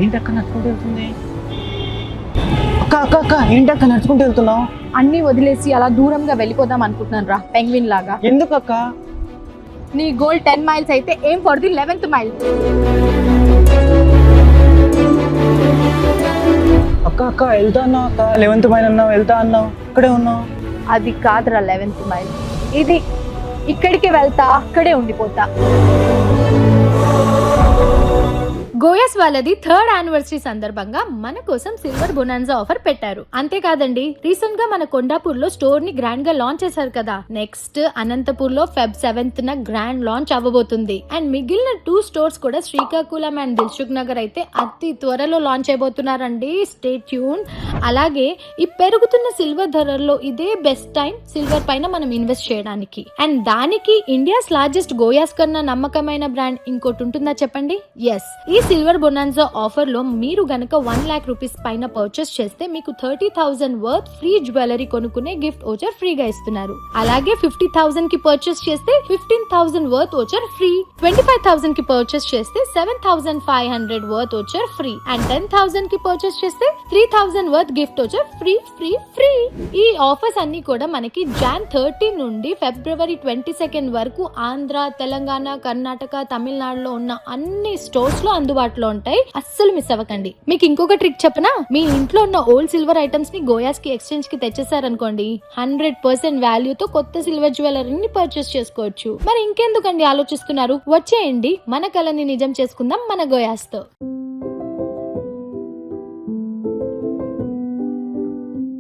ఏంటి అక్క నడుచుకుంటూ వెళ్తుంది? అక్క అక్క అక్క ఏంటి అక్క నడుచుకుంటూ వెళ్తున్నావు? అన్ని వదిలేసి అలా దూరంగా వెళ్ళిపోదాం అనుకుంటున్నాను రా, పెంగ్విన్ లాగా. ఎందుకు అక్క? నీ గోల్ 10 మైల్స్ అయితే ఏం ఫర్ ది 11th మైల్. అక్క అక్క వెళ్తా అన్నావు అక్క, 11th మైల్ అన్నావు, వెళ్తా అన్నావు, ఇక్కడే ఉన్నావు. అది కాదురా 11th మైల్, ఇది. ఇక్కడికి వెళ్తా, అక్కడే ఉండిపోతా. గోయాస్ వాళ్ళది 3rd యానివర్సరీ సందర్భంగా మన కోసం సిల్వర్ బొనాన్జా ఆఫర్ పెట్టారు. అంతేకాదండి, రీసెంట్ గా మన కొండాపూర్ లో స్టోర్ ని గ్రాండ్ గా లాంచ్ చేశారు కదా. నెక్స్ట్ అనంతపూర్ లో Feb 7th గ్రాండ్ లాంచ్ అవ్వబోతుంది. అండ్ మిగిలిన 2 స్టోర్స్ కూడా శ్రీకాకుళం అండ్ దిల్సుఖ్ నగర్ అయితే అతి త్వరలో లాంచ్ అయిపోతున్నారండి. Stay tune. అలాగే ఈ పెరుగుతున్న సిల్వర్ ధరల్లో ఇదే బెస్ట్ టైం సిల్వర్ పైన మనం ఇన్వెస్ట్ చేయడానికి. అండ్ దానికి ఇండియాస్ లార్జెస్ట్ గోయాస్ కన్నా నమ్మకమైన బ్రాండ్ ఇంకోటి ఉంటుందా చెప్పండి? ఎస్, ఈ సిల్వర్ బొనాన్జా ఆఫర్ లో మీరు గనక 1 lakh రూపీస్ పైన పర్చేస్ చేస్తే మీకు 30,000 వర్త్ ఫ్రీ జ్యువెలరీ కొనుక్కునే గిఫ్ట్ ఓచర్ ఫ్రీగా ఇస్తున్నారు. అలాగే 50,000 కి పర్చేస్ చేస్తే 15,000 వర్త్ ఓచర్ ఫ్రీ. 25,000 కి పర్చేస్ చేస్తే 7,500 వర్త్ ఓచర్ ఫ్రీ. అండ్ 10,000 కి పర్చేస్ చేస్తే 3,000 worth gift voucher free free free. ఈ ఆఫర్స్ అన్ని కూడా మనకి Jan 30 నుండి February 22 వరకు ఆంధ్ర, తెలంగాణ, కర్ణాటక, తమిళనాడులో ఉన్న అన్ని స్టోర్స్ లో అందుబాటులో ఉంటాయి. అస్సలు మిస్ అవ్వకండి. మీకు ఇంకొక ట్రిక్ చెప్పనా? మీ ఇంట్లో ఉన్న ఓల్డ్ సిల్వర్ ఐటమ్స్ ని గోయాస్ కి ఎక్స్చేంజ్ కి తెచ్చేసారనుకోండి, 100% వాల్యూతో కొత్త సిల్వర్ జ్యువెలరీని పర్చేస్ చేసుకోవచ్చు. మరి ఇంకెందుకండి ఆలోచిస్తున్నారు? వచ్చేయండి, మన కలని నిజం చేసుకుందాం మన గోయాస్ తో.